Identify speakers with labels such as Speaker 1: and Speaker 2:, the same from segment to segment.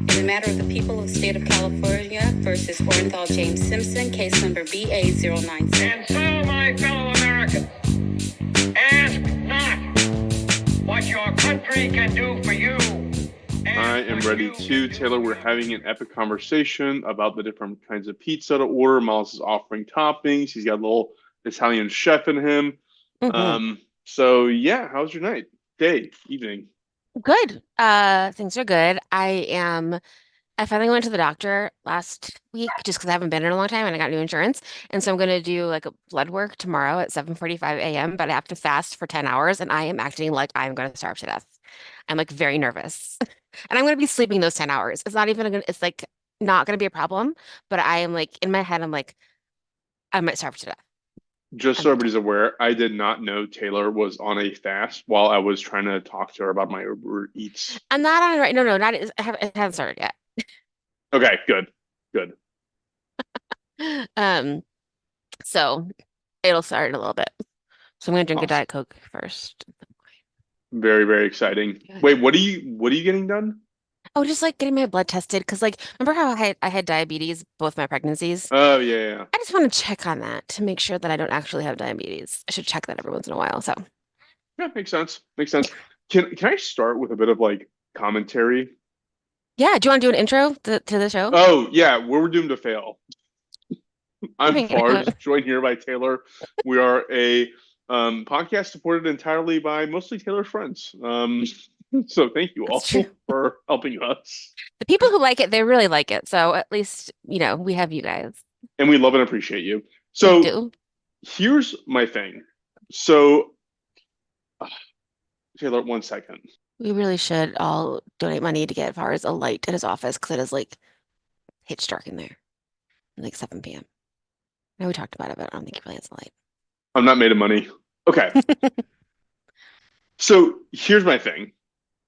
Speaker 1: In the matter of the people of the state of California versus Orenthal James Simpson, case number BA096.
Speaker 2: And so, my fellow Americans, ask not what your country can do for you.
Speaker 3: I am ready too. Taylor, we're having an epic conversation about the different kinds of pizza to order. Miles is offering toppings. He's got a little Italian chef in him. So yeah, how's your night, day, evening?
Speaker 4: Good. Things are good. I finally went to the doctor last week just because I haven't been in a long time and I got new insurance. And so I'm gonna do like a blood work tomorrow at 7:45 a.m., but I have to fast for 10 hours and I am acting like I'm gonna starve to death. I'm like very nervous. And I'm gonna be sleeping those 10 hours. It's like not gonna be a problem, but I am like in my head, I'm like, I might starve to death.
Speaker 3: Just so everybody's aware, I did not know Taylor was on a fast while I was trying to talk to her about my Uber Eats.
Speaker 4: I'm not on it right. No, not it hasn't started yet.
Speaker 3: Okay, good.
Speaker 4: So it'll start in a little bit. So I'm gonna drink a
Speaker 3: Awesome.
Speaker 4: Diet Coke first.
Speaker 3: Very, very exciting. Wait, what are you getting done?
Speaker 4: Oh, just like getting my blood tested because like remember how I had diabetes both my pregnancies?
Speaker 3: Oh yeah.
Speaker 4: I just want to check on that to make sure that I don't actually have diabetes. I should check that every once in a while. So
Speaker 3: Yeah, makes sense. Makes sense. Can I start with a bit of like commentary?
Speaker 4: yeah, do you want to do an intro to the show?
Speaker 3: Oh yeah, we're doomed to fail. I'm
Speaker 4: Okay.
Speaker 3: Fars, joined here by Taylor. We are a podcast supported entirely by mostly Taylor's friends. So thank you all
Speaker 4: That's true.
Speaker 3: for helping us.
Speaker 4: The people who like it, they really like it. So at least, we have you guys.
Speaker 3: And we love and appreciate you.
Speaker 4: We
Speaker 3: So
Speaker 4: do.
Speaker 3: here's my thing. So Taylor, 1 second.
Speaker 4: We really should all donate money to get Vars a light at his office because it is like pitch dark in there, like 7 p.m. I know we talked about it, but I don't think he really has a light.
Speaker 3: I'm not made of money. Okay. So here's my thing.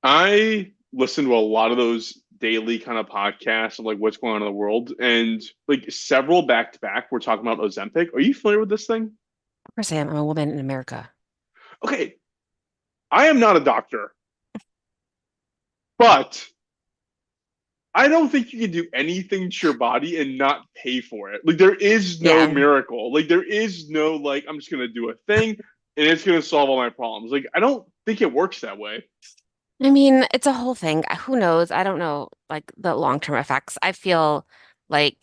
Speaker 3: I listen to a lot of those daily kind of podcasts of like what's going on in the world, and like several back to back, we're talking about Ozempic. Are you familiar with this thing?
Speaker 4: Of course I am. I'm a woman in America.
Speaker 3: Okay, I am not a doctor, but I don't think you can do anything to your body and not pay for it. Like there is no
Speaker 4: Yeah.
Speaker 3: miracle. Like there is no like I'm just gonna do a thing and it's gonna solve all my problems. Like I don't think it works that way.
Speaker 4: I mean, it's a whole thing. Who knows? I don't know, like the long-term effects. I feel like,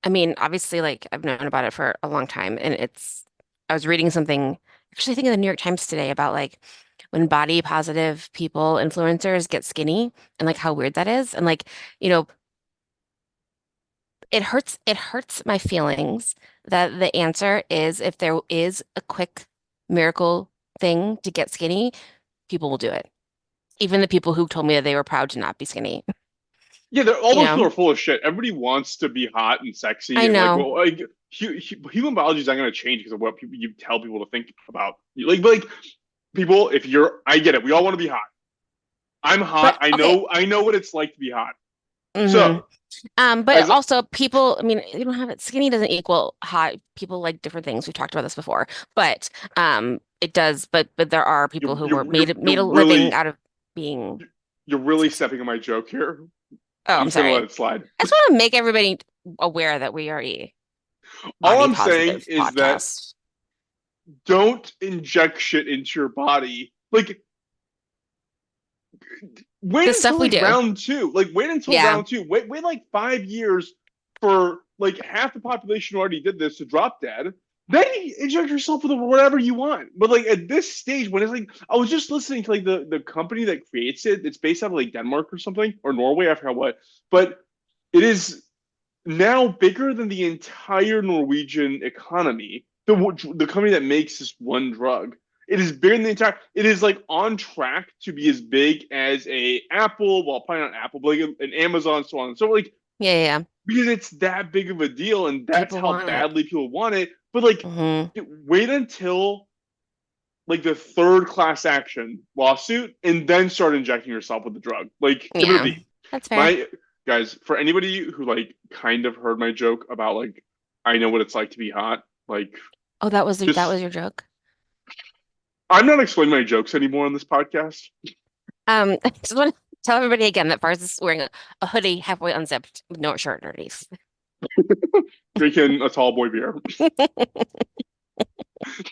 Speaker 4: I mean, obviously, like I've known about it for a long time, and I was reading something, actually, I think in the New York Times today about like when body positive people, influencers get skinny and like how weird that is. And like, you know, it hurts my feelings that the answer is if there is a quick miracle thing to get skinny, people will do it. Even the people who told me that they were proud to not be skinny.
Speaker 3: Yeah, all
Speaker 4: You
Speaker 3: those people
Speaker 4: know,
Speaker 3: are full of shit. Everybody wants to be hot and sexy,
Speaker 4: I
Speaker 3: and like,
Speaker 4: know.
Speaker 3: well, like human biology is not going to change because of what people you tell people to think about. Like people, if you're, I get it. We all want to be hot. I'm hot.
Speaker 4: But okay.
Speaker 3: I know what it's like to be hot.
Speaker 4: hmm
Speaker 3: So,
Speaker 4: But
Speaker 3: as
Speaker 4: also people, I mean, you don't have it. Skinny doesn't equal hot. People like different things. We've talked about this before. But it does, but there are people who were made a living out of being
Speaker 3: you're really
Speaker 4: sexy.
Speaker 3: stepping on my joke here.
Speaker 4: Oh,
Speaker 3: I'm
Speaker 4: I'm
Speaker 3: just gonna let
Speaker 4: sorry.
Speaker 3: it slide.
Speaker 4: I just want to make everybody aware that we are a
Speaker 3: All
Speaker 4: body
Speaker 3: I'm saying
Speaker 4: positive
Speaker 3: is that
Speaker 4: podcast.
Speaker 3: don't inject shit into your body. Like wait
Speaker 4: The
Speaker 3: until
Speaker 4: stuff we
Speaker 3: like
Speaker 4: do.
Speaker 3: round two. Like wait until
Speaker 4: Yeah.
Speaker 3: round two. Wait like 5 years for like half the population who already did this to drop dead. Then you inject yourself with whatever you want. But like at this stage, when it's like I was just listening to like the company that creates it, it's based out of like Denmark or something or Norway, I forgot what. But it is now bigger than the entire Norwegian economy. The company that makes this one drug. It is bigger than the entire. It is like on track to be as big as a Apple, well, probably not Apple, but like an Amazon, so on. So like
Speaker 4: Yeah.
Speaker 3: because it's that big of a deal, and that's
Speaker 4: People
Speaker 3: how
Speaker 4: want it.
Speaker 3: badly people want it. But like,
Speaker 4: hmm
Speaker 3: wait until like the third class action lawsuit, and then start injecting yourself with the drug. Like, give it a
Speaker 4: Yeah.
Speaker 3: beat.
Speaker 4: That's fair.
Speaker 3: My guys, for anybody who like kind of heard my joke about like I know what it's like to be hot, like
Speaker 4: Oh, that was
Speaker 3: just
Speaker 4: your joke.
Speaker 3: I'm not explaining my jokes anymore on this podcast.
Speaker 4: I just want Tell everybody again that Fars is wearing a hoodie halfway unzipped with no shirt underneath.
Speaker 3: Drinking a tall boy beer.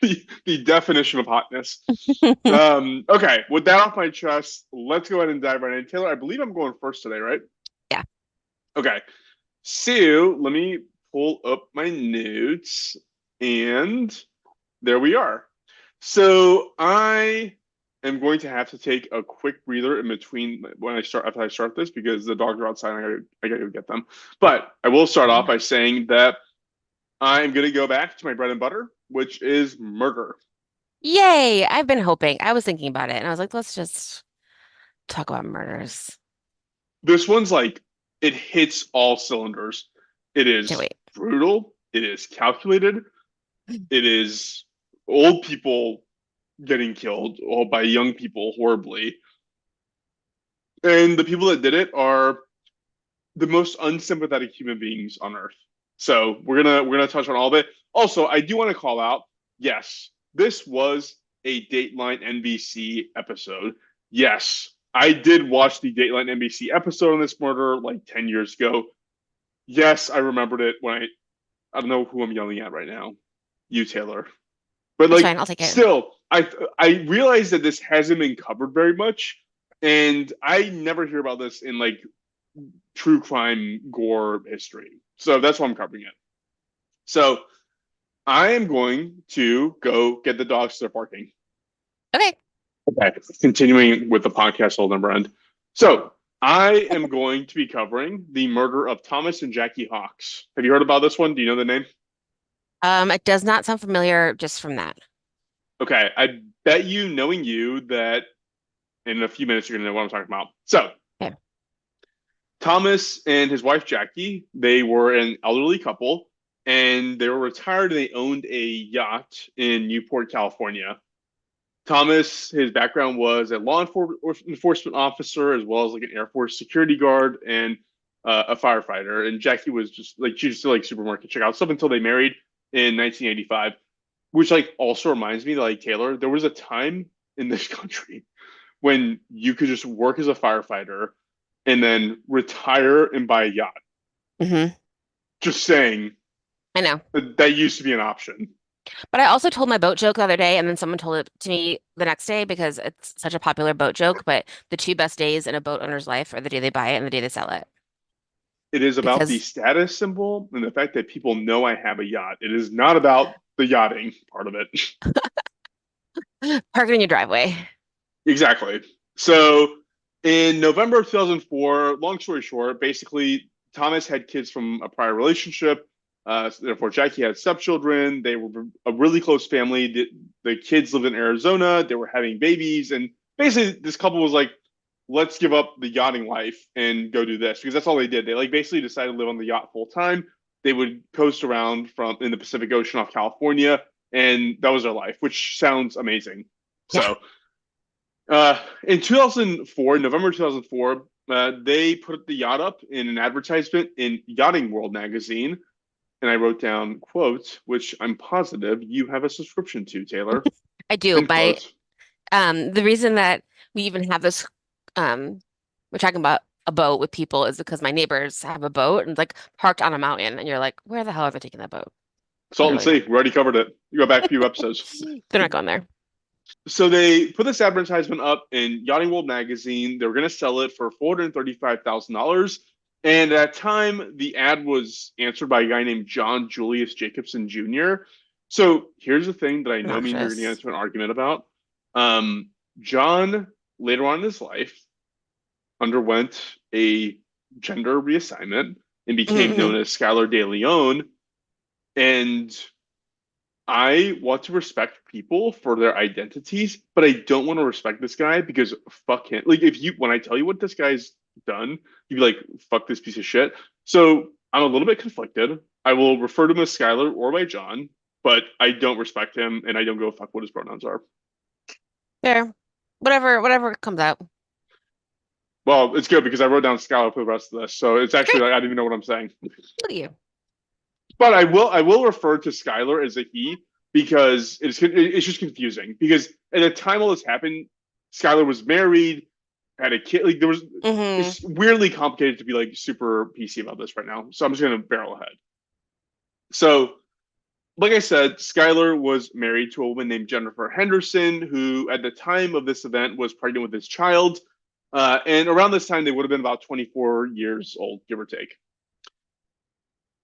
Speaker 3: The definition of hotness. Okay, with that off my chest, let's go ahead and dive right in. Taylor, I believe I'm going first today, right?
Speaker 4: Yeah.
Speaker 3: Okay. So let me pull up my notes, and there we are. So I am going to have to take a quick breather in between when I start after I start this because the dogs are outside and I gotta go get them. But I will start off by saying that I'm gonna go back to my bread and butter, which is murder.
Speaker 4: Yay! I've been hoping. I was thinking about it and I was like, let's just talk about murders.
Speaker 3: This one's like it hits all cylinders. It
Speaker 4: Can't
Speaker 3: is
Speaker 4: wait.
Speaker 3: brutal. It is calculated. It is old people getting killed all by young people horribly. And the people that did it are the most unsympathetic human beings on earth. So we're gonna touch on all of it. Also, I do want to call out, yes, this was a Dateline NBC episode. Yes, I did watch the Dateline NBC episode on this murder like 10 years ago. Yes, I remembered it when I don't know who I'm yelling at right now. You, Taylor. But
Speaker 4: That's
Speaker 3: like
Speaker 4: fine. I'll take it.
Speaker 3: still, I realize that this hasn't been covered very much, and I never hear about this in like true crime gore history. So that's why I'm covering it. So I am going to go get the dogs to start barking.
Speaker 4: Okay.
Speaker 3: Okay. Continuing with the podcast hold number end. So I am going to be covering the murder of Thomas and Jackie Hawks. Have you heard about this one? Do you know the name?
Speaker 4: It does not sound familiar just from that.
Speaker 3: Okay. I bet you, knowing you, that in a few minutes you're gonna know what I'm talking about. So
Speaker 4: Okay.
Speaker 3: Thomas and his wife Jackie, they were an elderly couple, and they were retired and they owned a yacht in Newport, California. Thomas, his background was a law enforcement officer, as well as like an Air Force security guard and a firefighter. And Jackie was just like she just did like supermarket checkouts up until they married in 1985, which like also reminds me that like Taylor, there was a time in this country when you could just work as a firefighter and then retire and buy a yacht.
Speaker 4: Hmm.
Speaker 3: Just saying
Speaker 4: I know.
Speaker 3: that used to be an option.
Speaker 4: But I also told my boat joke the other day, and then someone told it to me the next day because it's such a popular boat joke. But the two best days in a boat owner's life are the day they buy it and the day they sell it.
Speaker 3: It is about the
Speaker 4: Because
Speaker 3: status symbol and the fact that people know I have a yacht. It is not about the yachting part of it.
Speaker 4: park it in your driveway.
Speaker 3: Exactly. So in November of 2004, long story short, basically Thomas had kids from a prior relationship. Therefore, Jackie had stepchildren. They were a really close family. The kids lived in Arizona. They were having babies. And basically, this couple was like, let's give up the yachting life and go do this because that's all they did. They like basically decided to live on the yacht full time. They would coast around from in the Pacific Ocean off California, and that was their life, which sounds amazing.
Speaker 4: Yeah.
Speaker 3: So in 2004, November 2004, they put the yacht up in an advertisement in Yachting World magazine. And I wrote down, quote, which I'm positive you have a subscription to, Taylor.
Speaker 4: I do.
Speaker 3: End quote.
Speaker 4: The reason that we even have this, we're talking about a boat with people is because my neighbors have a boat and it's like parked on a mountain, and you're like, where the hell are they taking that boat?
Speaker 3: Salton
Speaker 4: Literally.
Speaker 3: Sea, we already covered it. You go back a few episodes.
Speaker 4: They're not going there.
Speaker 3: So they put this advertisement up in Yachting World magazine. They were going to sell it for $435,000. And at that time, the ad was answered by a guy named John Julius Jacobson Jr. So here's the thing that I know me and you're going to get into an argument about. John, later on in his life, underwent a gender reassignment and became known as Skylar Deleon. And I want to respect people for their identities, but I don't want to respect this guy because fuck him. Like when I tell you what this guy's done, you'd be like, fuck this piece of shit. So I'm a little bit conflicted. I will refer to him as Skylar or by John, but I don't respect him and I don't go fuck what his pronouns are.
Speaker 4: Fair. Whatever comes out.
Speaker 3: Well, it's good because I wrote down Skylar for the rest of this. So it's actually like I don't even know what I'm saying.
Speaker 4: Look at you.
Speaker 3: But I will refer to Skylar as a he because it's just confusing. Because at the time all this happened, Skylar was married. had a kid. Like there was,
Speaker 4: Hmm.
Speaker 3: it's weirdly complicated to be like super PC about this right now. So I'm just gonna barrel ahead. So, like I said, Skylar was married to a woman named Jennifer Henderson, who at the time of this event was pregnant with his child. And around this time, they would have been about 24 years old, give or take.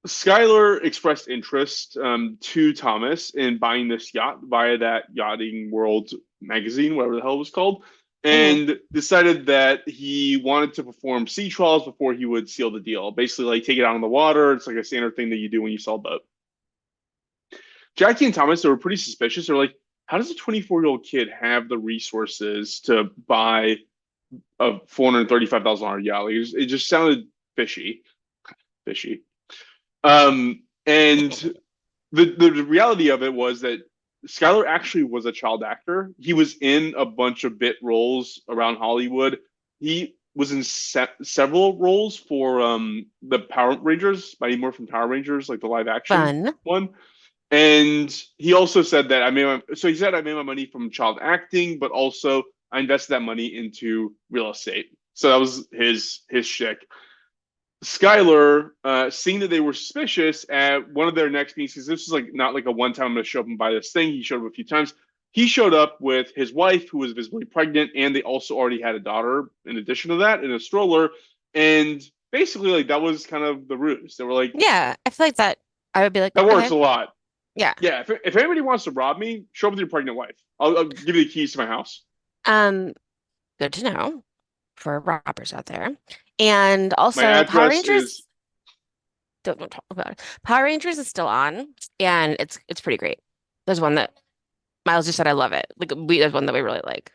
Speaker 3: Skylar expressed interest to Thomas in buying this yacht via that Yachting World magazine, whatever the hell it was called,
Speaker 4: Hmm.
Speaker 3: and decided that he wanted to perform sea trials before he would seal the deal. Basically, like take it out on the water. It's like a standard thing that you do when you sell a boat. Jackie and Thomas, they were pretty suspicious. They're like, how does a 24-year-old kid have the resources to buy a $435,000 yacht? Like, it just sounded fishy. Fishy. And the reality of it was that Skylar actually was a child actor. He was in a bunch of bit roles around Hollywood. He was in several roles for the Power Rangers, Mighty Morphin Power Rangers, like the live action
Speaker 4: Fun.
Speaker 3: one. And he also said that he said I made my money from child acting, but also I invested that money into real estate. So that was his shtick. Skylar, seeing that they were suspicious at one of their next meetings, because this was like not like a one time I'm going to show up and buy this thing. He showed up a few times. He showed up with his wife, who was visibly pregnant, and they also already had a daughter in addition to that in a stroller. And basically, like that was kind of the ruse. They were like,
Speaker 4: Yeah, I feel like that. I would be like,
Speaker 3: that works
Speaker 4: okay,
Speaker 3: a lot.
Speaker 4: yeah.
Speaker 3: Yeah, if anybody wants to rob me, show up with your pregnant wife. I'll give you the keys to my house.
Speaker 4: Um, Good to know for robbers out there. And
Speaker 3: My
Speaker 4: also, Power
Speaker 3: address
Speaker 4: Rangers.
Speaker 3: is
Speaker 4: Don't talk about it. Power Rangers is still on, and it's pretty great. There's one that Miles just said I love it. Like there's one that we really like.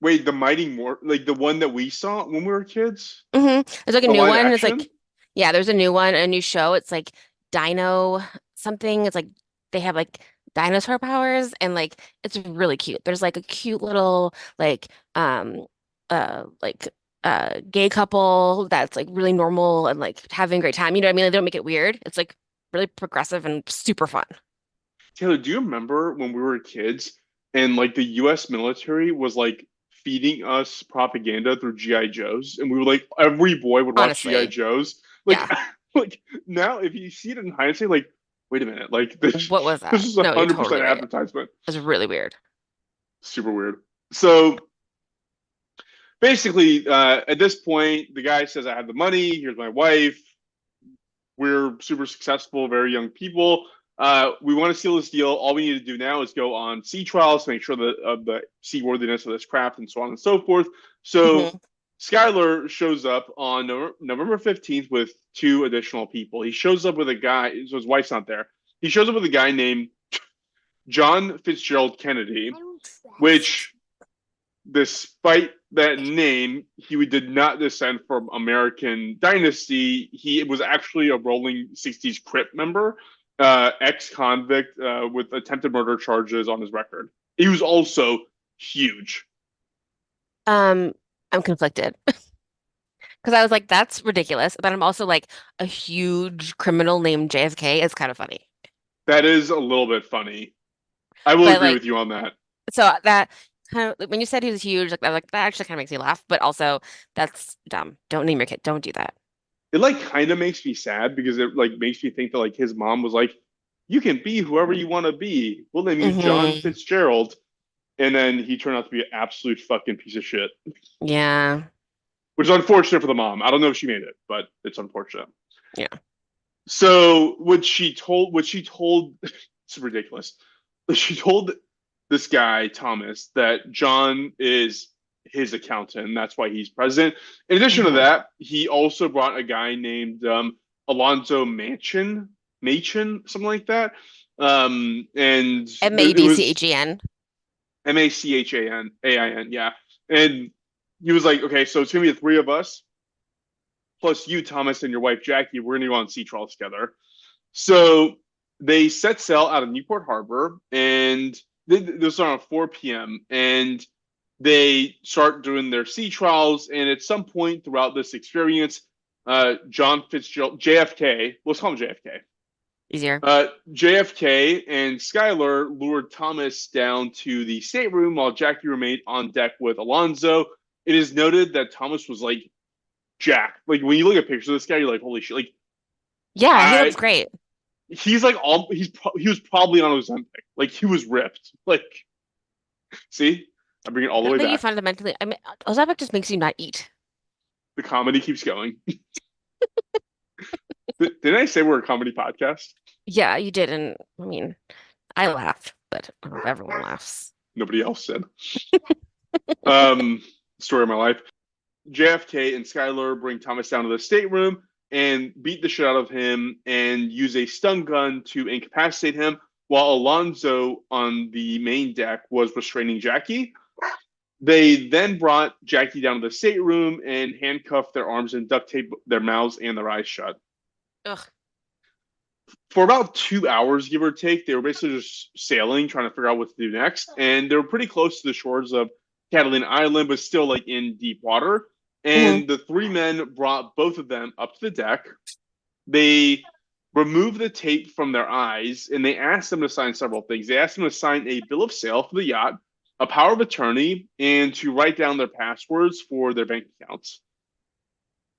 Speaker 3: wait, the Mighty More like the one that we saw when we were kids,
Speaker 4: There's like a
Speaker 3: the
Speaker 4: new
Speaker 3: live
Speaker 4: one. It's
Speaker 3: action.
Speaker 4: like, yeah, there's a new one, a new show. It's like Dino something. It's like they have like dinosaur powers, and like it's really cute. There's like a cute little um like gay couple that's like really normal and like having a great time. You know what I mean? Like, they don't make it weird. It's like really progressive and super fun.
Speaker 3: Taylor, do you remember when we were kids and like the U.S. military was like feeding us propaganda through GI Joes, and we were like every boy would watch GI
Speaker 4: Honestly.
Speaker 3: Joes. Like,
Speaker 4: Yeah.
Speaker 3: like now if you see it in hindsight, like wait a minute, like this
Speaker 4: What was
Speaker 3: this
Speaker 4: that?
Speaker 3: is
Speaker 4: No, you're
Speaker 3: 100%
Speaker 4: totally right. It
Speaker 3: advertisement.
Speaker 4: was really weird.
Speaker 3: Super weird. So basically, at this point, the guy says, "I have the money. Here's my wife. We're super successful, very young people. We want to seal this deal. All we need to do now is go on sea trials to make sure that of the seaworthiness of this craft and so on and so forth." So
Speaker 4: Hmm.
Speaker 3: Skylar shows up on November 15th with two additional people. He shows up with a guy, so his wife's not there. He shows up with a guy named John Fitzgerald Kennedy, which, despite that name, he did not descend from American dynasty. He was actually a rolling 60s Crip member, ex-convict with attempted murder charges on his record. He was also huge.
Speaker 4: Um, I'm conflicted because I was like, that's ridiculous. But I'm also like, a huge criminal named JFK is kind of funny.
Speaker 3: That is a little bit funny. I will
Speaker 4: But
Speaker 3: agree
Speaker 4: like,
Speaker 3: with you on that.
Speaker 4: so that kind of like, when you said he was huge, like, I was like that actually kind of makes me laugh. But also, that's dumb. Don't name your kid. Don't do that.
Speaker 3: It like kind of makes me sad because it like makes me think that like his mom was like, "You can be whoever you want to be. We'll name you John
Speaker 4: Hmm.
Speaker 3: Fitzgerald." And then he turned out to be an absolute fucking piece of shit,
Speaker 4: Yeah.
Speaker 3: which is unfortunate for the mom. I don't know if she made it, but it's unfortunate.
Speaker 4: Yeah.
Speaker 3: So what she told, it's ridiculous. She told this guy Thomas that John is his accountant, and that's why he's president. In addition to
Speaker 4: Hmm.
Speaker 3: that, he also brought a guy named Alonzo Machin, something like that. And it was
Speaker 4: Madchen.
Speaker 3: Machain, yeah. And he was like, okay, so it's gonna be the three of us plus you, Thomas, and your wife Jackie. We're gonna go on sea trial together. So they set sail out of Newport Harbor, and this was around 4 p.m. And they start doing their sea trials. And at some point throughout this experience, John Fitzgerald, JFK, let's call him JFK.
Speaker 4: Easier.
Speaker 3: JFK and Skylar lured Thomas down to the stateroom while Jackie remained on deck with Alonzo. it is noted that Thomas was like jacked. Like when you look at pictures of this guy, you're like, holy shit! Like
Speaker 4: Yeah, he looks great.
Speaker 3: he's like he was probably on Ozempic. Like he was ripped. Like see, I bring it all
Speaker 4: I
Speaker 3: the
Speaker 4: don't
Speaker 3: way
Speaker 4: think you
Speaker 3: back.
Speaker 4: fundamentally, I mean, Ozempic just makes you not eat.
Speaker 3: The comedy keeps going. Didn't I say we're a comedy podcast?
Speaker 4: Yeah, you did. And I mean, I laughed, but I don't know if everyone laughs.
Speaker 3: Nobody else said. Um, story of my life. JFK and Skylar bring Thomas down to the stateroom and beat the shit out of him and use a stun gun to incapacitate him while Alonzo on the main deck was restraining Jackie. They then brought Jackie down to the stateroom and handcuffed their arms and duct taped their mouths and their eyes shut.
Speaker 4: Ugh.
Speaker 3: For about 2 hours, give or take, they were basically just sailing, trying to figure out what to do next. And they were pretty close to the shores of Catalina Island, but still like in deep water. And the three men brought both of them up to the deck. They removed the tape from their eyes and they asked them to sign several things. They asked them to sign a bill of sale for the yacht, a power of attorney, and to write down their passwords for their bank accounts.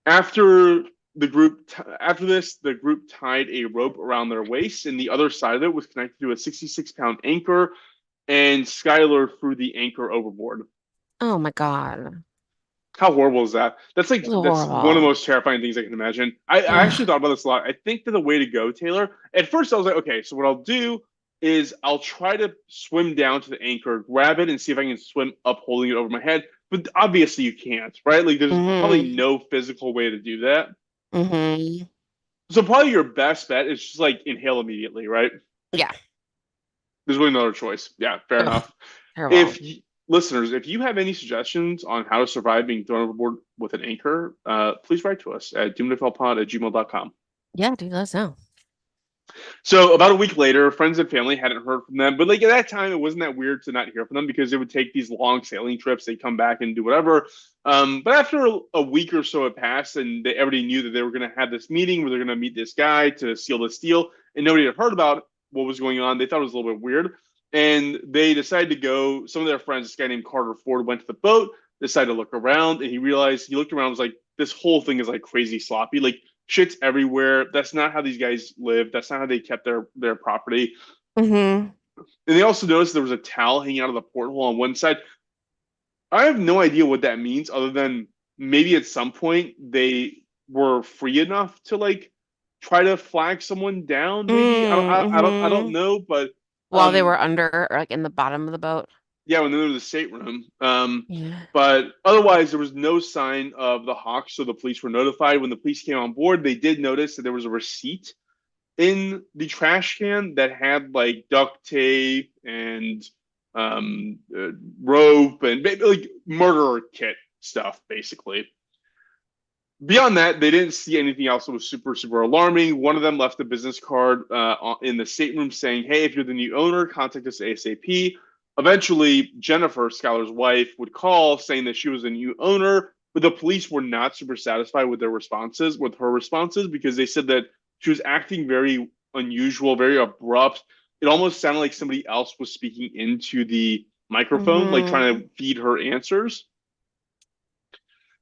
Speaker 3: After this, the group tied a rope around their waist, and the other side of it was connected to a 66-pound anchor, and Skylar threw the anchor overboard.
Speaker 4: Oh my God.
Speaker 3: How horrible is that? That's one of the
Speaker 4: Horrible.
Speaker 3: most terrifying things I can imagine. I actually
Speaker 4: Ugh.
Speaker 3: thought about this a lot. I think that the way to go, Taylor, at first I was like, okay, so what I'll do is I'll try to swim down to the anchor, grab it, and see if I can swim up holding it over my head. But obviously you can't, right? Like there's probably
Speaker 4: Mm-hmm.
Speaker 3: no physical way to do that.
Speaker 4: Mm-hmm.
Speaker 3: So probably your best bet is just like inhale immediately, right?
Speaker 4: Yeah.
Speaker 3: There's really no other choice. Yeah, fair
Speaker 4: Ugh.
Speaker 3: enough.
Speaker 4: Terrible.
Speaker 3: Listeners, if you have any suggestions on how to survive being thrown overboard with an anchor, please write to us at doomedflpod@gmail.com.
Speaker 4: Yeah, dude, let us know.
Speaker 3: So about a week later, friends and family hadn't heard from them, but like at that time, it wasn't that weird to not hear from them because it would take these long sailing trips. They'd come back and do whatever. But after a week or so had passed, and everybody knew that they were going to have this meeting where they're going to meet this guy to seal this deal, and nobody had heard about what was going on. They thought it was a little bit weird, and they decided to go. Some of their friends, this guy named Carter Ford, went to the boat, decided to look around, and he looked around, was like, this whole thing is like crazy sloppy. Like shit's everywhere. That's not how these guys live. That's not how they kept their property.
Speaker 4: Mm-hmm.
Speaker 3: And they also noticed there was a towel hanging out of the porthole on one side. I have no idea what that means, other than maybe at some point they were free enough to like try to flag someone down. Maybe I don't
Speaker 4: Mm-hmm.
Speaker 3: know, but
Speaker 4: While they were under, or like in the bottom of the boat.
Speaker 3: yeah, when they were in the stateroom.
Speaker 4: Yeah.
Speaker 3: But otherwise, there was no sign of the Hawks, so the police were notified. When the police came on board, they did notice that there was a receipt in the trash can that had like duct tape and rope and like murder kit stuff, basically. Beyond that, they didn't see anything else that was super, super alarming. One of them left a business card in the stateroom saying, hey, if you're the new owner, contact us ASAP. Eventually, Jennifer, Skylar's wife, would call saying that she was a new owner, but the police were not super satisfied with her responses, because they said that she was acting very unusual, very abrupt. It almost sounded like somebody else was speaking into the microphone, like trying
Speaker 4: Mm-hmm.
Speaker 3: to feed her answers.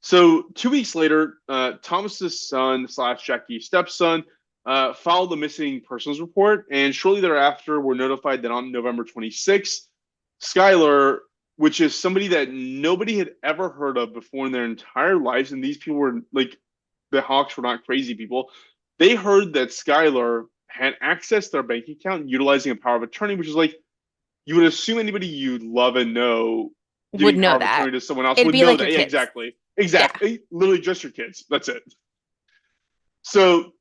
Speaker 3: So 2 weeks later, Thomas's son / Jackie's stepson filed a missing persons report, and shortly thereafter, were notified that on November 26th, Skylar, which is somebody that nobody had ever heard of before in their entire lives, and these people were like, the Hawks were not crazy people. They heard that Skylar had accessed their bank account utilizing a power of attorney, which is like, you would assume anybody you love and know
Speaker 4: Would
Speaker 3: giving
Speaker 4: know
Speaker 3: power of
Speaker 4: that.
Speaker 3: attorney to someone else
Speaker 4: It'd
Speaker 3: would
Speaker 4: be
Speaker 3: know
Speaker 4: like
Speaker 3: that.
Speaker 4: your
Speaker 3: Yeah,
Speaker 4: kids.
Speaker 3: exactly.
Speaker 4: Yeah.
Speaker 3: Literally just your kids. That's it. So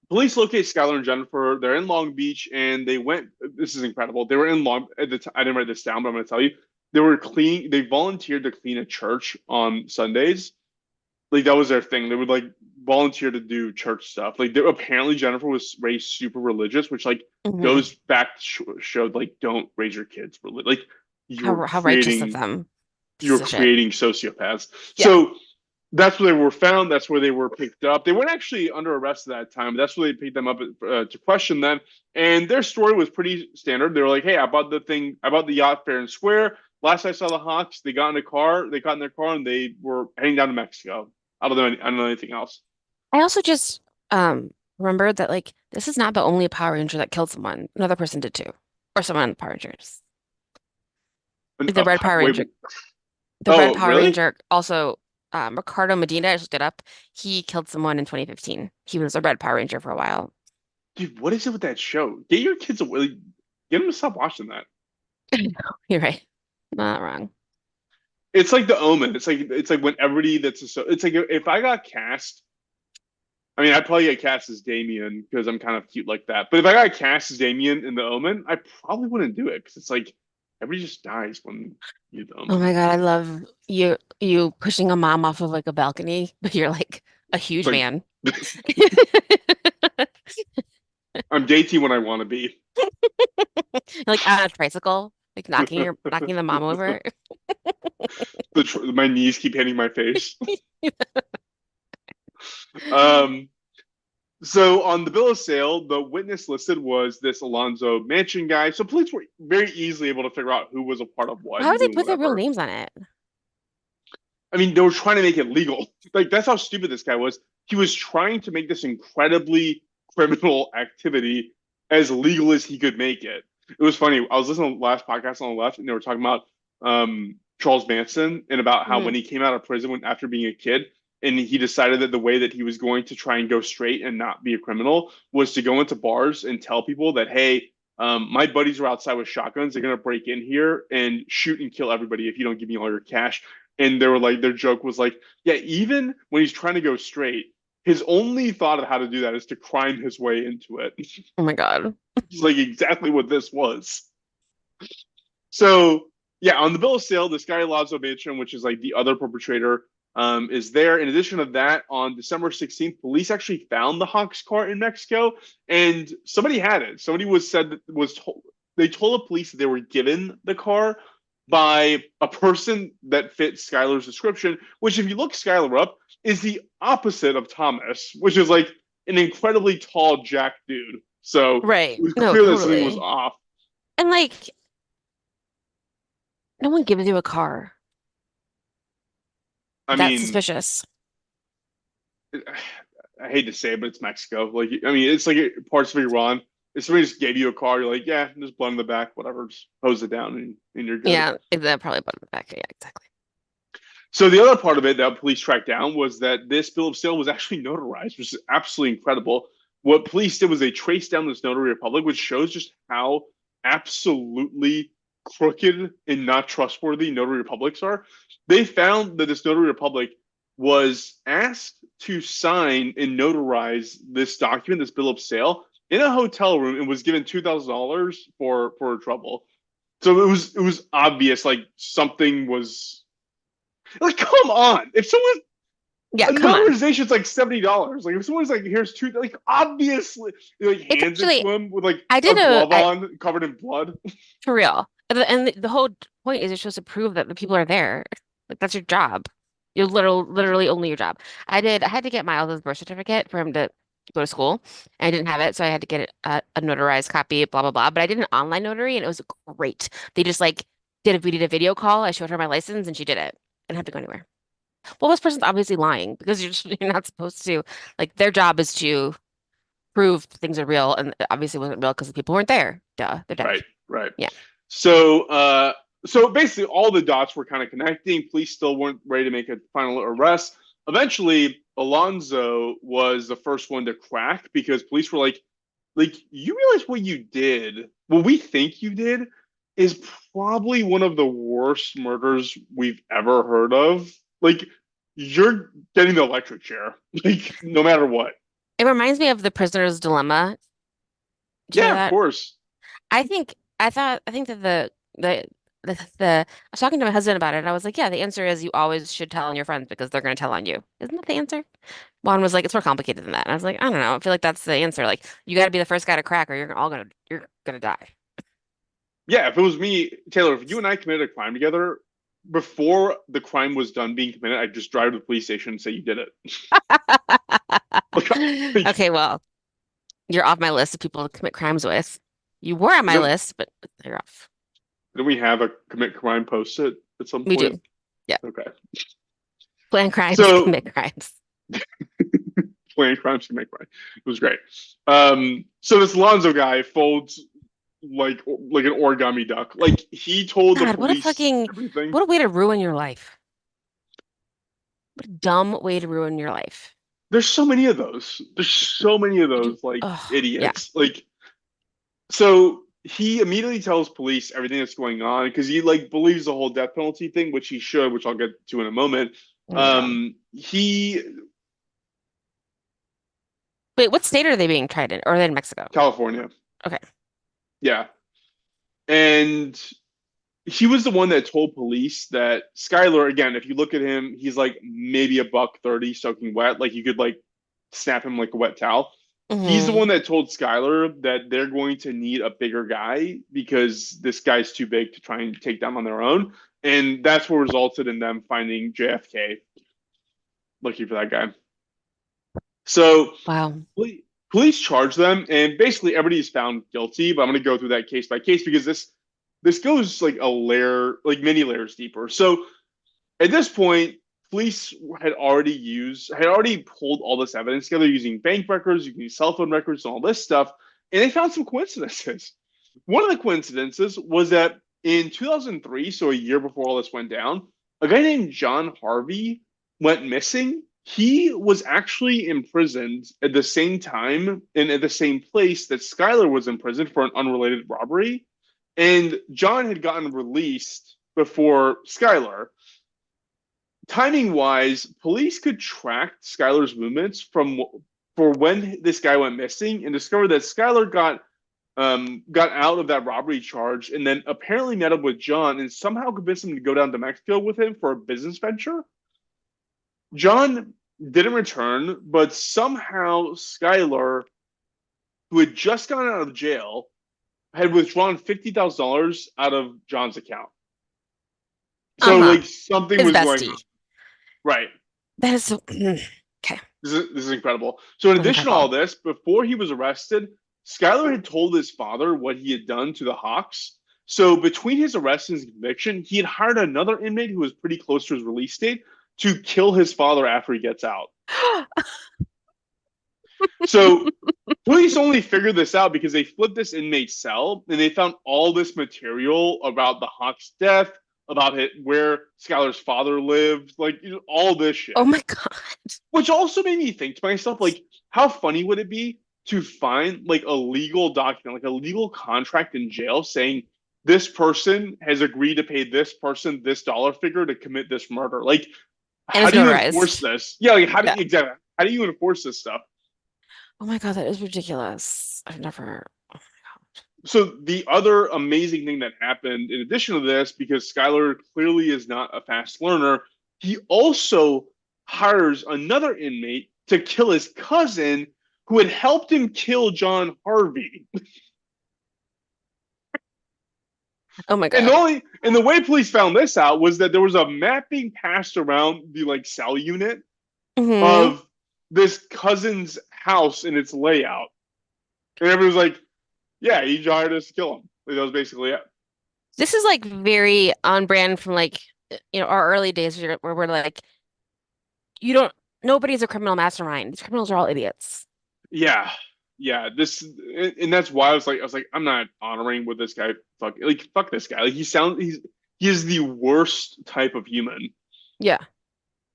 Speaker 3: police locate Skylar and Jennifer. They're in Long Beach, and they went. This is incredible. They were in Long. At the I didn't write this down, but I'm going to tell you. They volunteered to clean a church on Sundays. Like that was their thing. They would like volunteer to do church stuff. Like apparently Jennifer was raised super religious, which like
Speaker 4: Mm-hmm.
Speaker 3: goes back to showed like don't raise your kids religious. Like
Speaker 4: How righteous of them.
Speaker 3: you're
Speaker 4: Piece of shit.
Speaker 3: creating sociopaths.
Speaker 4: Yeah.
Speaker 3: So that's where they were found. That's where they were picked up. They weren't actually under arrest at that time. That's where they picked them up to question them. And their story was pretty standard. They were like, "Hey, I bought the yacht fair and square. last I saw the Hawks, they got in a car, they got in their car, and they were heading down to Mexico. I don't know anything else.
Speaker 4: I also just remembered that like this is not the only Power Ranger that killed someone. Another person did too. Or someone in the Power Rangers. The Red Power
Speaker 3: Wait,
Speaker 4: Ranger. The Red
Speaker 3: oh,
Speaker 4: Power
Speaker 3: really?
Speaker 4: Ranger also Ricardo Medina, I just looked it up. He killed someone in 2015. He was a Red Power Ranger for a while.
Speaker 3: Dude, what is it with that show? Get your kids away. Get them to stop watching that.
Speaker 4: You're right. Not wrong.
Speaker 3: It's like The Omen. It's like when everybody that's a, so it's like if I got cast. I mean, I'd probably get cast as Damien because I'm kind of cute like that. But if I got cast as Damien in The Omen, I probably wouldn't do it because it's like everybody just dies when you do The
Speaker 4: Oh
Speaker 3: Omen.
Speaker 4: my God, I love you pushing a mom off of like a balcony, but you're like a
Speaker 3: It's
Speaker 4: huge
Speaker 3: like
Speaker 4: man.
Speaker 3: I'm dating when I want to be.
Speaker 4: Like on a tricycle, like knocking the mom over.
Speaker 3: My knees keep hitting my face. Um, so on the bill of sale, the witness listed was this Alonzo Mansion guy. So police were very easily able to figure out who was a part of what
Speaker 4: Why
Speaker 3: and
Speaker 4: would they
Speaker 3: doing
Speaker 4: put their real
Speaker 3: whatever.
Speaker 4: names on it?
Speaker 3: I mean, they were trying to make it legal. Like that's how stupid this guy was. He was trying to make this incredibly criminal activity as legal as he could make it. It was funny. I was listening to the last podcast on the left, and they were talking about Charles Manson and about how
Speaker 4: Mhm.
Speaker 3: when he came out of prison after being a kid, and he decided that the way that he was going to try and go straight and not be a criminal was to go into bars and tell people that, hey, my buddies are outside with shotguns. They're gonna break in here and shoot and kill everybody if you don't give me all your cash. And they were like, their joke was like, yeah, even when he's trying to go straight, his only thought of how to do that is to crime his way into it.
Speaker 4: Oh my God.
Speaker 3: It's like exactly what this was. So yeah, on the bill of sale, this guy Lazo Beacham, which is like the other perpetrator, is there. In addition to that, on December 16th, police actually found the Hawks car in Mexico, and somebody had it. Somebody was said that was told they told the police that they were given the car by a person that fit Skylar's description, which, if you look Skylar up, is the opposite of Thomas, which is like an incredibly tall, jack dude. So it
Speaker 4: Right.
Speaker 3: was
Speaker 4: No,
Speaker 3: clear that something was
Speaker 4: totally.
Speaker 3: off.
Speaker 4: And like, no one gives you a car.
Speaker 3: I
Speaker 4: That's
Speaker 3: mean,
Speaker 4: suspicious.
Speaker 3: I hate to say it, but it's Mexico. Like, I mean, it's like parts of Iran. If somebody just gave you a car, you're like, yeah, there's blood in the back, whatever, just hose it down and you're good.
Speaker 4: Yeah, that probably put it back. Yeah, exactly.
Speaker 3: So the other part of it that police tracked down was that this bill of sale was actually notarized, which is absolutely incredible. What police did was they traced down this notary public, which shows just how absolutely crooked and not trustworthy notary publics are. They found that this notary public was asked to sign and notarize this document, this bill of sale, in a hotel room, and was given $2,000 for trouble. So it was obvious like something was like, come on. If someone
Speaker 4: Yeah,
Speaker 3: a
Speaker 4: come on.
Speaker 3: notarization's like $70. Like if someone's like, here's two, like obviously like
Speaker 4: It's
Speaker 3: hands it
Speaker 4: actually
Speaker 3: to him with like
Speaker 4: I
Speaker 3: a
Speaker 4: did
Speaker 3: glove on, covered in blood.
Speaker 4: for real. And the whole point is you're supposed to prove that the people are there. Like that's your job. You're literally only your job. I had to get Miles' birth certificate for him to go to school. And I didn't have it, so I had to get a notarized copy, blah blah blah. But I did an online notary and it was great. They just like we did a video call. I showed her my license and she did it. I didn't have to go anywhere. Well, this person's obviously lying because you're not supposed to like their job is to prove things are real and it obviously wasn't real because the people weren't there. Duh, they're dead.
Speaker 3: Right, right.
Speaker 4: Yeah.
Speaker 3: So so basically all the dots were kind of connecting. Police still weren't ready to make a final arrest. Eventually, Alonzo was the first one to crack because police were like, you realize what you did, what we think you did, is probably one of the worst murders we've ever heard of. Like, you're getting the electric chair, like, no matter what.
Speaker 4: It reminds me of the prisoner's dilemma. Do you know
Speaker 3: Yeah, of
Speaker 4: that?
Speaker 3: course.
Speaker 4: I think that I was talking to my husband about it and I was like, yeah, the answer is you always should tell on your friends because they're going to tell on you. Isn't that the answer? Juan was like, it's more complicated than that. And I was like, I don't know. I feel like that's the answer. Like you got to be the first guy to crack or you're gonna die.
Speaker 3: Yeah, if it was me, Taylor, if you and I committed a crime together, before the crime was done being committed, I'd just drive to the police station and say you did it. Like,
Speaker 4: Okay, well, you're off my list of people to commit crimes with. You were on my
Speaker 3: no,
Speaker 4: list, but you're off.
Speaker 3: Didn't we have a commit crime post-it at some
Speaker 4: We
Speaker 3: point?
Speaker 4: do. Yeah.
Speaker 3: Okay.
Speaker 4: Plan crimes,
Speaker 3: So
Speaker 4: commit crimes.
Speaker 3: plan crimes, commit crime. It was great. So this Lonzo guy folds like an origami duck. Like he told the
Speaker 4: God,
Speaker 3: police everything.
Speaker 4: what a way to ruin your life. What a dumb way to ruin your life.
Speaker 3: There's so many of those. There's so many of
Speaker 4: You do,
Speaker 3: those like
Speaker 4: oh, yeah.
Speaker 3: idiots. Like so he immediately tells police everything that's going on because he like believes the whole death penalty thing, which he should, which I'll get to in a moment.
Speaker 4: Oh my God.
Speaker 3: He
Speaker 4: Wait, what state are they being tried in? Or are they in Mexico?
Speaker 3: California.
Speaker 4: Okay.
Speaker 3: Yeah. And he was the one that told police that Skylar, again, if you look at him, he's like maybe a buck 30 soaking wet. Like you could like snap him like a wet towel. He's the
Speaker 4: Mm-hmm.
Speaker 3: one that told Skylar that they're going to need a bigger guy because this guy's too big to try and take down on their own. And that's what resulted in them finding JFK. Lucky for that guy. So
Speaker 4: Wow.
Speaker 3: police charge them, and basically everybody's found guilty. But I'm going to go through that case by case because this goes like a layer, like many layers deeper. So at this point, police had already pulled all this evidence together using bank records, using cell phone records, and all this stuff, and they found some coincidences. One of the coincidences was that in 2003, so a year before all this went down, a guy named John Harvey went missing. He was actually imprisoned at the same time and at the same place that Skylar was imprisoned for an unrelated robbery. And John had gotten released before Skylar. Timing wise, police could track Skylar's movements for when this guy went missing and discovered that Skylar got out of that robbery charge and then apparently met up with John and somehow convinced him to go down to Mexico with him for a business venture. John didn't return, but somehow Skylar, who had just gotten out of jail, had withdrawn $50,000 out of John's account. So like something
Speaker 4: His
Speaker 3: was going on.
Speaker 4: bestie.
Speaker 3: Right.
Speaker 4: That is so okay.
Speaker 3: This is incredible. So in addition to all this, before he was arrested, Skylar had told his father what he had done to the Hawks. So between his arrest and his conviction, he had hired another inmate who was pretty close to his release date to kill his father after he gets out. So police only figured this out because they flipped this inmate's cell and they found all this material about the Hawks' death, about where Skylar's father lived, like all this shit.
Speaker 4: Oh my God.
Speaker 3: Which also made me think to myself, like, how funny would it be to find like a legal document, like a legal contract in jail saying this person has agreed to pay this person this dollar figure to commit this murder? Like,
Speaker 4: And
Speaker 3: how
Speaker 4: it's
Speaker 3: do you
Speaker 4: notarized.
Speaker 3: enforce this? Yeah, like
Speaker 4: Yeah.
Speaker 3: exactly. How do you enforce this stuff?
Speaker 4: Oh my God, that is ridiculous. I've never. Oh my God.
Speaker 3: So the other amazing thing that happened in addition to this, because Skylar clearly is not a fast learner, he also hires another inmate to kill his cousin who had helped him kill John Harvey.
Speaker 4: Oh my God.
Speaker 3: And the way police found this out was that there was a map being passed around the like cell unit
Speaker 4: Mm-hmm.
Speaker 3: of this cousin's house and its layout. And everybody was like, yeah, he hired us to kill him. Like, that was basically it.
Speaker 4: This is like very on brand from like our early days where we're like, nobody's a criminal mastermind. These criminals are all idiots.
Speaker 3: Yeah. Yeah. And that's why I was like, I'm not honoring what this guy fuck this guy. Like he is the worst type of human.
Speaker 4: Yeah.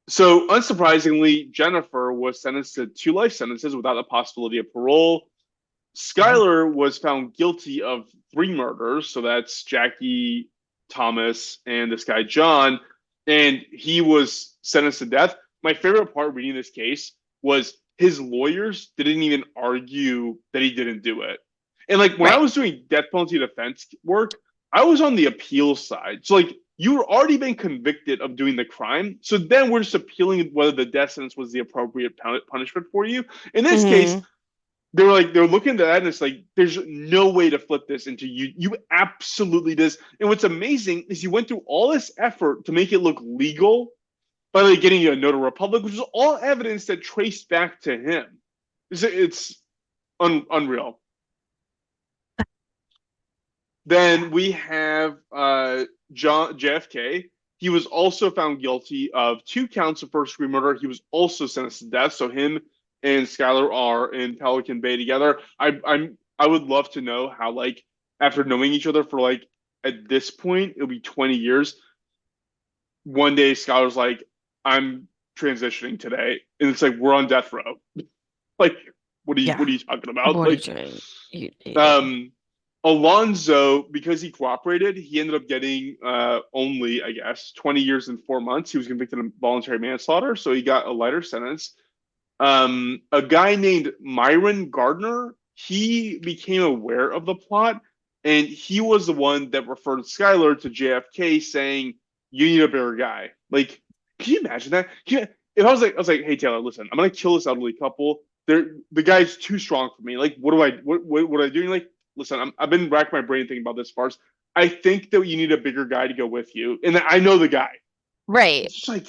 Speaker 3: So unsurprisingly, Jennifer was sentenced to 2 life sentences without the possibility of parole. Skylar was found guilty of 3 murders. So that's Jackie, Thomas, and this guy, John. And he was sentenced to death. My favorite part reading this case was his lawyers didn't even argue that he didn't do it. And like when I was doing death penalty defense work, I was on the appeal side. So like you were already been convicted of doing the crime. So then we're just appealing whether the death sentence was the appropriate punishment for you. In this case, they're looking at that and it's like, there's no way to flip this into you. You absolutely did. And what's amazing is you went through all this effort to make it look legal by like getting a notary public, which is all evidence that traced back to him. It's unreal. Then we have John JFK. He was also found guilty of 2 counts of first-degree murder. He was also sentenced to death. So him and Skylar are in Pelican Bay together. I would love to know how, like, after knowing each other for, like, at this point it'll be 20 years. One day Skylar's like, I'm transitioning today, and it's like we're on death row. Like,
Speaker 4: Yeah.
Speaker 3: what are you talking about?
Speaker 4: What are you
Speaker 3: Like,
Speaker 4: doing? Yeah.
Speaker 3: um, Alonzo, because he cooperated, he ended up getting only, I guess, 20 years and 4 months. He was convicted of voluntary manslaughter, so he got a lighter sentence. A guy named Myron Gardner, he became aware of the plot, and he was the one that referred Skylar to JFK, saying, "You need a bigger guy." Like, can you imagine that? Yeah, if I was like, "Hey Taylor, listen, I'm gonna kill this elderly couple. The guy's too strong for me. Like, what do I do?" And like, listen, I've been racking my brain thinking about this farce. I think that you need a bigger guy to go with you, and I know the guy.
Speaker 4: Right.
Speaker 3: It's just like,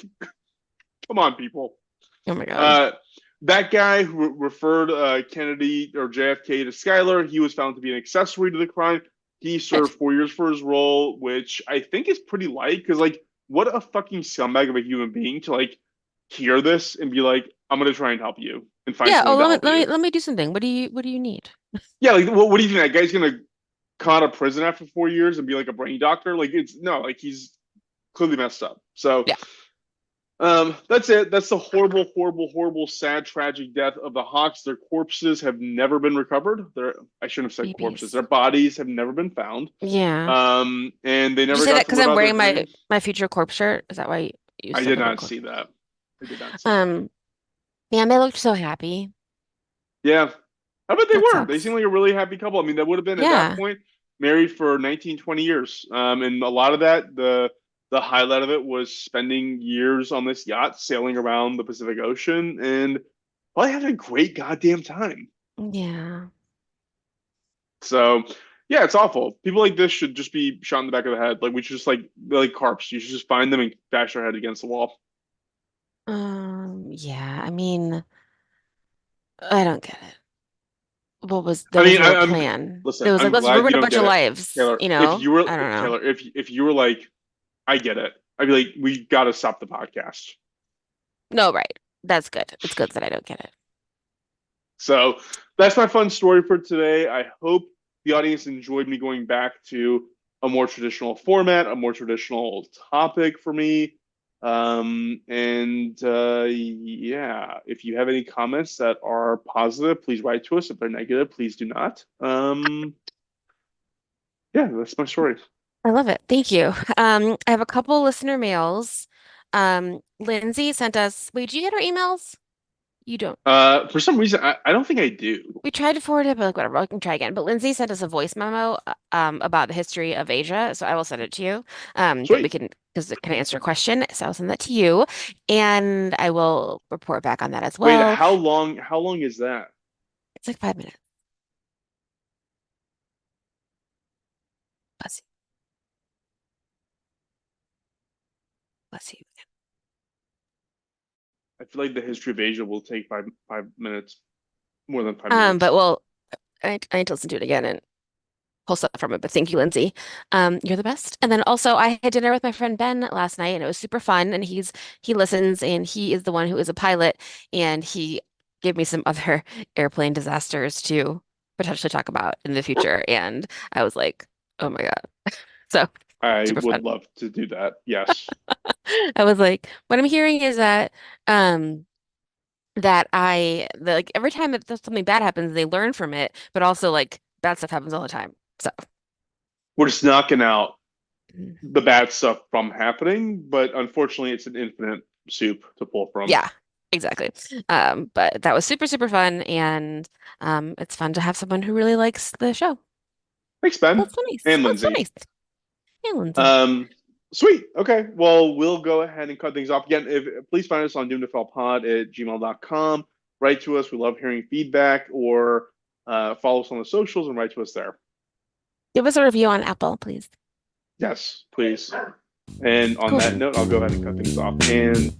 Speaker 3: come on, people.
Speaker 4: Oh my God.
Speaker 3: Uh, that guy who referred Kennedy or JFK to Skylar, he was found to be an accessory to the crime. He
Speaker 4: Good.
Speaker 3: served 4 years for his role, which I think is pretty light because, like, what a fucking scumbag of a human being to, like, hear this and be like, I'm gonna try and help you and find
Speaker 4: Yeah. Oh,
Speaker 3: someone to help you.
Speaker 4: let me do something. What do you need?
Speaker 3: Yeah, like, what do you think? That guy's gonna come out of prison after 4 years and be like a brain doctor? Like, it's no, like, he's clearly messed up. So
Speaker 4: Yeah.
Speaker 3: that's it. That's the horrible, horrible, horrible, sad, tragic death of the Hawks. Their corpses have never been recovered. I shouldn't have said corpses.
Speaker 4: Babies.
Speaker 3: Their bodies have never been found.
Speaker 4: Yeah.
Speaker 3: And they
Speaker 4: Did you
Speaker 3: never
Speaker 4: say
Speaker 3: got
Speaker 4: that
Speaker 3: to
Speaker 4: because
Speaker 3: live
Speaker 4: I'm
Speaker 3: out their
Speaker 4: wearing
Speaker 3: dreams.
Speaker 4: my future corpse shirt? Is that why you
Speaker 3: I
Speaker 4: said
Speaker 3: did
Speaker 4: the word
Speaker 3: not
Speaker 4: corpse?
Speaker 3: see that. I did not see that.
Speaker 4: Um, man, they looked so happy.
Speaker 3: Yeah, I bet they
Speaker 4: That
Speaker 3: were. They seemed
Speaker 4: sucks.
Speaker 3: like a really happy couple. I mean, that would have been at that
Speaker 4: Yeah.
Speaker 3: point married for 19, 20 years. And a lot of that, the highlight of it was spending years on this yacht sailing around the Pacific Ocean and probably having a great goddamn time.
Speaker 4: Yeah.
Speaker 3: So yeah, it's awful. People like this should just be shot in the back of the head. Like we should just they're like carps. You should just find them and bash their head against the wall.
Speaker 4: Yeah. I mean, I don't get it.
Speaker 3: I
Speaker 4: There was
Speaker 3: mean,
Speaker 4: no
Speaker 3: I'm
Speaker 4: plan. It
Speaker 3: listen.
Speaker 4: was like,
Speaker 3: I'm
Speaker 4: let's
Speaker 3: glad you
Speaker 4: ruin a
Speaker 3: don't
Speaker 4: bunch
Speaker 3: get
Speaker 4: of
Speaker 3: it,
Speaker 4: lives,
Speaker 3: Taylor.
Speaker 4: you know? I don't know.
Speaker 3: Taylor, if you were like, I get it. I'd be like, we got to stop the podcast.
Speaker 4: No, right. That's good. It's good that I don't get it.
Speaker 3: So that's my fun story for today. I hope the audience enjoyed me going back to a more traditional format, a more traditional topic for me. Yeah, if you have any comments that are positive, please write to us. If they're negative, please do not. Yeah, that's my story.
Speaker 4: I love it. Thank you. I have a couple listener mails. Lindsay sent us, wait, do you get our emails? You don't.
Speaker 3: For some reason, I don't think I do.
Speaker 4: We tried to forward it, but like whatever, we can try again. But Lindsay sent us a voice memo about the history of Asia, so I will send it to you. That we
Speaker 3: Sweet.
Speaker 4: can because it can answer a question. So I'll send that to you, and I will report back on that as
Speaker 3: Wait,
Speaker 4: well.
Speaker 3: how long is that?
Speaker 4: It's like 5 minutes. Bless you. Bless you.
Speaker 3: I feel like the history of Asia will take five minutes, more than 5 minutes.
Speaker 4: But well, I need to listen to it again and pull stuff from it. But thank you, Lindsay. You're the best. And then also, I had dinner with my friend Ben last night, and it was super fun. And he listens, and he is the one who is a pilot, and he gave me some other airplane disasters to potentially talk about in the future. And I was like, oh my God. So
Speaker 3: I
Speaker 4: super fun.
Speaker 3: would love to do that. Yes.
Speaker 4: I was like, what I'm hearing is um that like every time that something bad happens, they learn from it, but also like bad stuff happens all the time. So
Speaker 3: We're just knocking out
Speaker 4: mm,
Speaker 3: the bad stuff from happening, but unfortunately, it's an infinite soup to pull from.
Speaker 4: yeah, exactly. But that was super, super fun, and it's fun to have someone who really likes the show.
Speaker 3: Thanks, Ben
Speaker 4: That's so nice.
Speaker 3: and
Speaker 4: That's so
Speaker 3: Lindsay.
Speaker 4: nice. Hey, Lindsay.
Speaker 3: Um, Sweet. Okay. Well, we'll go ahead and cut things off again. Please find us on doomtofellpod@gmail.com. Write to us. We love hearing feedback, or follow us on the socials and write to us there.
Speaker 4: Give us a review on Apple, please.
Speaker 3: Yes, please. And on
Speaker 4: Cool.
Speaker 3: that note, I'll go ahead and cut things off. And